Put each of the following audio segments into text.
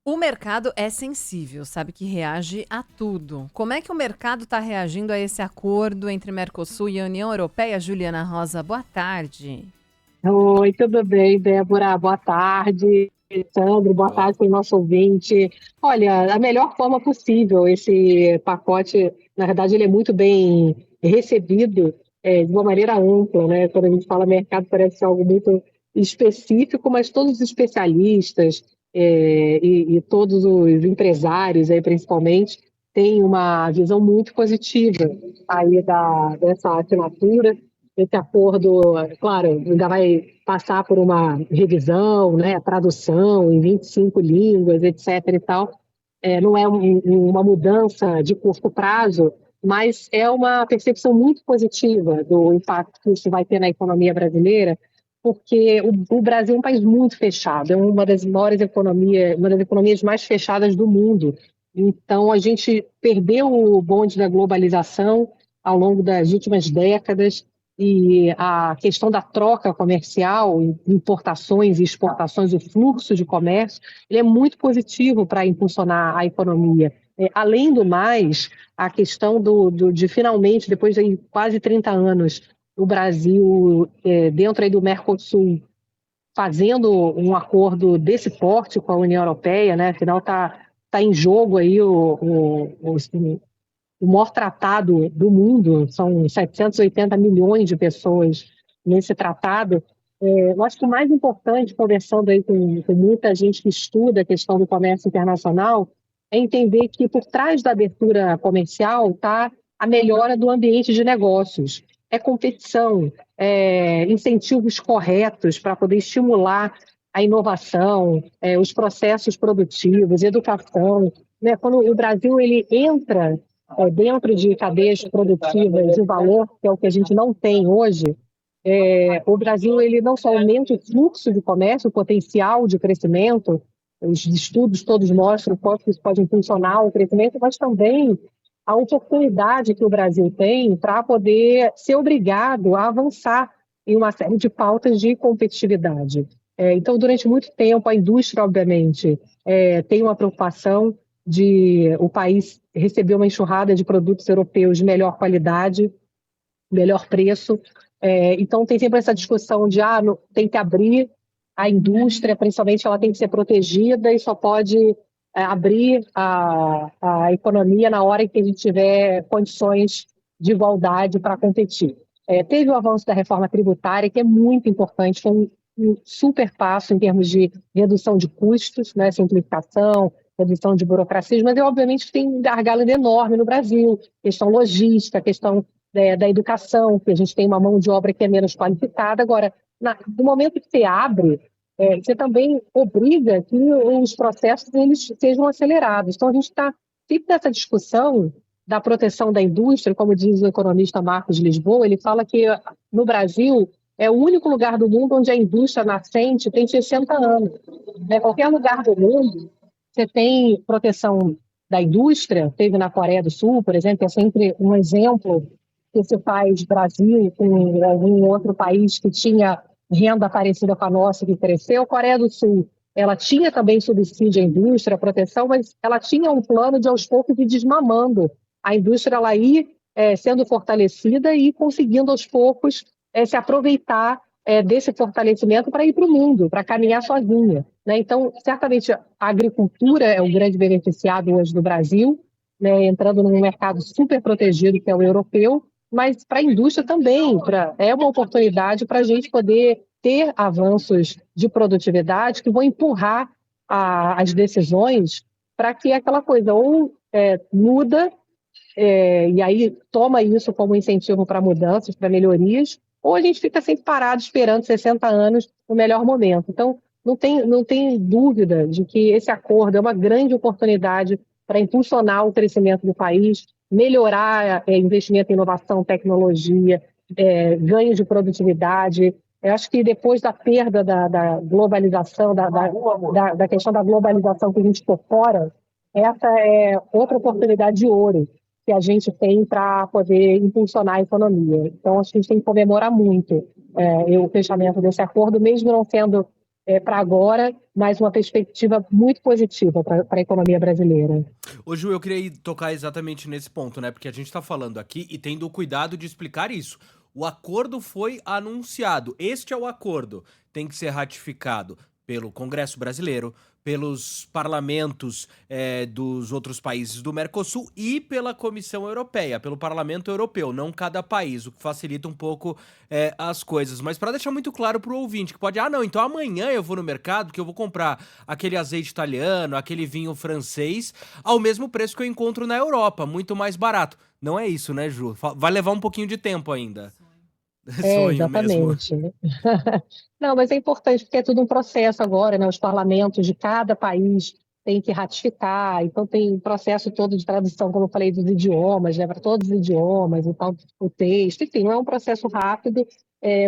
O mercado é sensível, sabe que reage a tudo. Como é que o mercado está reagindo a esse acordo entre Mercosul e a União Europeia? Juliana Rosa, boa tarde. Oi, tudo bem, Débora? Boa tarde. Sandro, boa Boa. tarde para o nosso ouvinte. Olha, da melhor forma possível, esse pacote, na verdade, ele é muito bem recebido, de uma maneira ampla, né? Quando a gente fala mercado, parece ser algo muito específico, mas todos os especialistas, e todos os empresários, aí, principalmente, têm uma visão muito positiva aí dessa assinatura. Esse acordo, claro, ainda vai passar por uma revisão, né, tradução em 25 línguas, etc. e tal. Não é uma mudança de curto prazo, mas é uma percepção muito positiva do impacto que isso vai ter na economia brasileira, porque o Brasil é um país muito fechado, é uma das maiores economias, uma das economias mais fechadas do mundo. Então, a gente perdeu o bonde da globalização ao longo das últimas décadas, e a questão da troca comercial, importações e exportações, o fluxo de comércio, ele é muito positivo para impulsionar a economia. Além do mais, a questão de finalmente, depois de quase 30 anos, o Brasil, dentro aí do Mercosul, fazendo um acordo desse porte com a União Europeia, né? Afinal, tá em jogo aí o maior tratado do mundo, são 780 milhões de pessoas nesse tratado. Eu acho que o mais importante, conversando aí com muita gente que estuda a questão do comércio internacional, é entender que por trás da abertura comercial está a melhora do ambiente de negócios. É competição, incentivos corretos para poder estimular a inovação, os processos produtivos, educação. Né? Quando o Brasil ele entra dentro de cadeias produtivas de valor, que é o que a gente não tem hoje, o Brasil ele não só aumenta o fluxo de comércio, o potencial de crescimento, os estudos todos mostram o quanto isso pode impulsionar o crescimento, mas também a oportunidade que o Brasil tem para poder ser obrigado a avançar em uma série de pautas de competitividade. Então, durante muito tempo, a indústria, obviamente, tem uma preocupação de o país receber uma enxurrada de produtos europeus de melhor qualidade, melhor preço. Então, tem sempre essa discussão de tem que abrir a indústria, principalmente ela tem que ser protegida e só pode abrir a economia na hora em que a gente tiver condições de igualdade para competir. Teve o avanço da reforma tributária, que é muito importante, foi um super passo em termos de redução de custos, né, simplificação, redução de burocracias, mas obviamente tem um gargalo enorme no Brasil, questão logística, questão da educação, que a gente tem uma mão de obra que é menos qualificada. Agora, no momento que você abre, você também obriga que os processos eles sejam acelerados. Então, a gente está sempre nessa discussão da proteção da indústria, como diz o economista Marcos Lisboa, ele fala que no Brasil é o único lugar do mundo onde a indústria nascente tem 60 anos. Né? Qualquer lugar do mundo, você tem proteção da indústria, teve na Coreia do Sul, por exemplo, é sempre um exemplo que se faz Brasil com algum outro país que tinha renda parecida com a nossa que cresceu. A Coreia do Sul, ela tinha também subsídio à indústria, proteção, mas ela tinha um plano de aos poucos ir desmamando a indústria, ela ir sendo fortalecida e conseguindo aos poucos se aproveitar desse fortalecimento para ir para o mundo, para caminhar sozinha. Né? Então, certamente, a agricultura é o grande beneficiado hoje do Brasil, né? Entrando num mercado super protegido, que é o europeu, mas para a indústria também, é uma oportunidade para a gente poder ter avanços de produtividade que vão empurrar as decisões para que aquela coisa ou muda, e aí toma isso como incentivo para mudanças, para melhorias, ou a gente fica sempre parado esperando 60 anos no melhor momento. Então, não tem dúvida de que esse acordo é uma grande oportunidade para impulsionar o crescimento do país, melhorar investimento em inovação, tecnologia, ganho de produtividade. Eu acho que depois da perda da globalização, da questão da globalização que a gente ficou fora, essa é outra oportunidade de ouro que a gente tem para poder impulsionar a economia. Então, acho que a gente tem que comemorar muito o fechamento desse acordo, mesmo não sendo para agora, mas uma perspectiva muito positiva para a economia brasileira. Ô Ju, eu queria tocar exatamente nesse ponto, né? Porque a gente tá falando aqui e tendo o cuidado de explicar isso. O acordo foi anunciado. Este é o acordo. Tem que ser ratificado pelo Congresso Brasileiro, pelos parlamentos dos outros países do Mercosul e pela Comissão Europeia, pelo Parlamento Europeu, não cada país, o que facilita um pouco as coisas. Mas para deixar muito claro para o ouvinte, que pode, não, então amanhã eu vou no mercado que eu vou comprar aquele azeite italiano, aquele vinho francês, ao mesmo preço que eu encontro na Europa, muito mais barato. Não é isso, né, Ju? Vai levar um pouquinho de tempo ainda. Sonho mesmo. Exatamente. Não, mas é importante porque é tudo um processo agora, né? Os parlamentos de cada país têm que ratificar, então tem um processo todo de tradução, como eu falei, dos idiomas, né? Para todos os idiomas, então o texto, enfim, não é um processo rápido.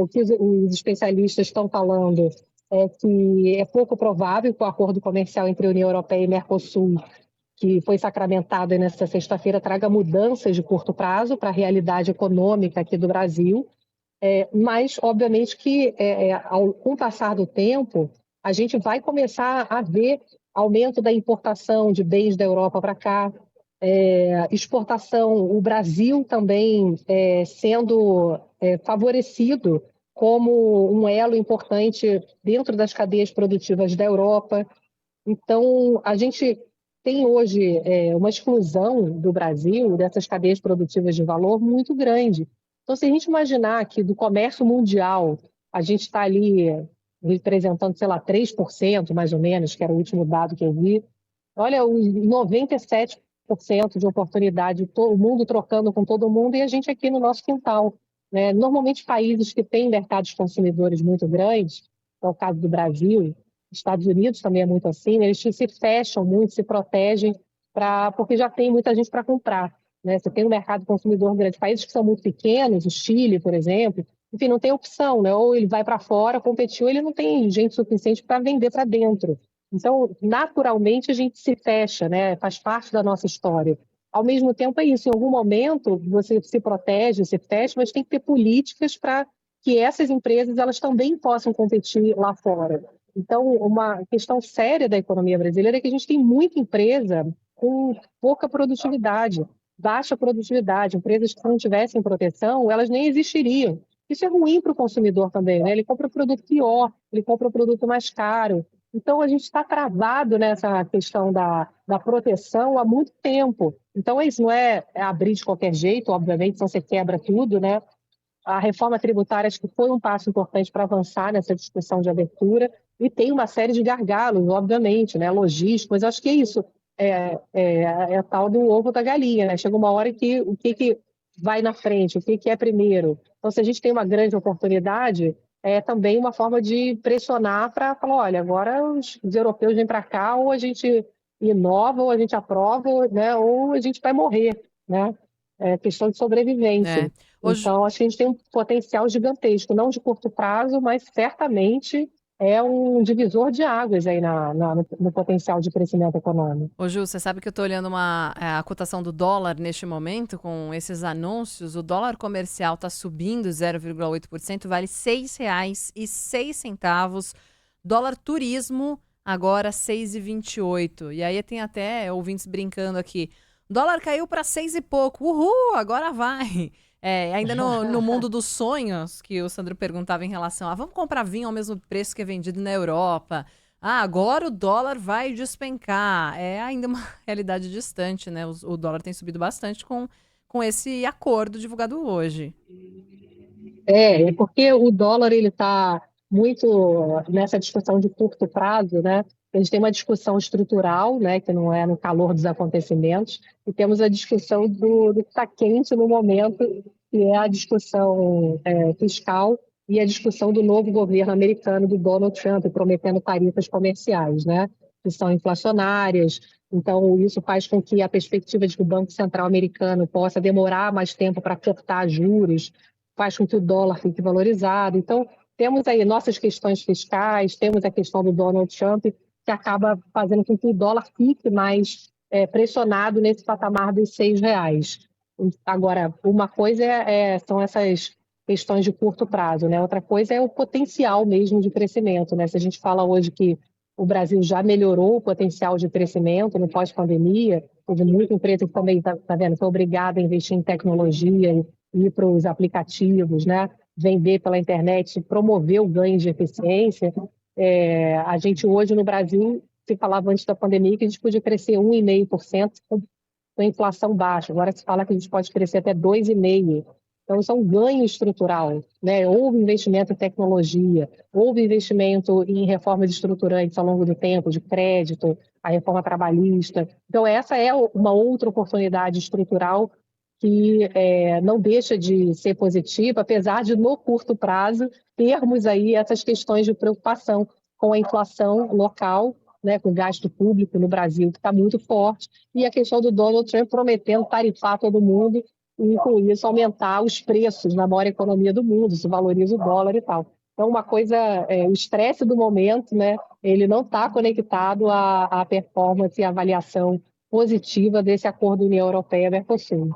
O que os especialistas estão falando é que é pouco provável que o acordo comercial entre a União Europeia e Mercosul, que foi sacramentado aí nesta sexta-feira, traga mudanças de curto prazo para a realidade econômica aqui do Brasil. Mas, obviamente, que com o passar do tempo, a gente vai começar a ver aumento da importação de bens da Europa para cá, exportação, o Brasil também sendo favorecido como um elo importante dentro das cadeias produtivas da Europa. Então, a gente tem hoje uma exclusão do Brasil dessas cadeias produtivas de valor muito grande. Então, se a gente imaginar que do comércio mundial a gente está ali representando, sei lá, 3% mais ou menos, que era o último dado que eu vi, olha, os 97% de oportunidade, o mundo trocando com todo mundo e a gente aqui no nosso quintal, né? Normalmente, países que têm mercados consumidores muito grandes, é o caso do Brasil, Estados Unidos também é muito assim, né? Eles se fecham muito, se protegem, porque já tem muita gente para comprar, né? Você tem um mercado consumidor grande. Países que são muito pequenos, o Chile, por exemplo, enfim, não tem opção, né? Ou ele vai para fora competir, ou ele não tem gente suficiente para vender para dentro. Então, naturalmente, a gente se fecha, né? Faz parte da nossa história. Ao mesmo tempo, é isso. Em algum momento, você se protege, se fecha, mas tem que ter políticas para que essas empresas elas também possam competir lá fora. Então, uma questão séria da economia brasileira é que a gente tem muita empresa com pouca produtividade, baixa produtividade. Empresas que não tivessem proteção, elas nem existiriam. Isso é ruim para o consumidor também, né? Ele compra um produto pior, ele compra um produto mais caro. Então, a gente está travado nessa questão da proteção há muito tempo. Então, isso não é abrir de qualquer jeito, obviamente, senão você quebra tudo, né? A reforma tributária acho que foi um passo importante para avançar nessa discussão de abertura e tem uma série de gargalos, obviamente, né, logísticos, mas acho que é isso, é tal do ovo da galinha, né? Chega uma hora que o que vai na frente, o que é primeiro. Então, se a gente tem uma grande oportunidade, é também uma forma de pressionar para falar, olha, agora os europeus vêm para cá, ou a gente inova, ou a gente aprova, né, ou a gente vai morrer, né? É questão de sobrevivência. É. Hoje, Então, acho que a gente tem um potencial gigantesco, não de curto prazo, mas certamente é um divisor de águas aí no potencial de crescimento econômico. Ô Ju, você sabe que eu estou olhando a cotação do dólar neste momento, com esses anúncios. O dólar comercial está subindo 0,8%, vale R$ 6,06. Dólar turismo, agora R$ 6,28. E aí tem até ouvintes brincando aqui. Dólar caiu para 6 e pouco. Uhul, agora vai. Ainda no mundo dos sonhos, que o Sandro perguntava em relação a vamos comprar vinho ao mesmo preço que é vendido na Europa. Agora o dólar vai despencar. É ainda uma realidade distante, né? O dólar tem subido bastante com esse acordo divulgado hoje. É porque o dólar ele está muito nessa discussão de curto prazo, né? A gente tem uma discussão estrutural, né, que não é no calor dos acontecimentos, e temos a discussão do que está quente no momento, que é a discussão fiscal e a discussão do novo governo americano, do Donald Trump, prometendo tarifas comerciais, né, que são inflacionárias. Então, isso faz com que a perspectiva de que o Banco Central americano possa demorar mais tempo para cortar juros, faz com que o dólar fique valorizado. Então, temos aí nossas questões fiscais, temos a questão do Donald Trump, que acaba fazendo com que o dólar fique mais pressionado nesse patamar dos R$ 6. Agora, uma coisa são essas questões de curto prazo, né? Outra coisa é o potencial mesmo de crescimento, né? Se a gente fala hoje que o Brasil já melhorou o potencial de crescimento no pós-pandemia, teve muita empresa que também tá vendo, foi obrigada a investir em tecnologia e ir para os aplicativos, né? Vender pela internet, promover o ganho de eficiência. A gente hoje no Brasil, se falava antes da pandemia que a gente podia crescer 1,5% com a inflação baixa. Agora se fala que a gente pode crescer até 2,5%. Então, isso é um ganho estrutural, né? Houve investimento em tecnologia, houve investimento em reformas estruturantes ao longo do tempo, de crédito, a reforma trabalhista. Então, essa é uma outra oportunidade estrutural que não deixa de ser positiva, apesar de, no curto prazo, termos aí essas questões de preocupação com a inflação local, né, com o gasto público no Brasil, que está muito forte, e a questão do Donald Trump prometendo tarifar todo mundo e, com isso, aumentar os preços na maior economia do mundo, se valoriza o dólar e tal. Então, uma coisa, o estresse do momento, né, ele não está conectado à performance e avaliação positiva desse acordo União Europeia-Mercosul.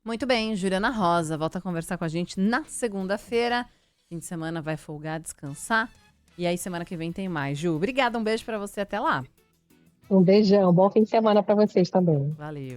Muito bem, Juliana Rosa volta a conversar com a gente na segunda-feira. Fim de semana vai folgar, descansar. E aí, semana que vem tem mais. Ju, obrigada, um beijo pra você, até lá. Um beijão, bom fim de semana para vocês também. Valeu.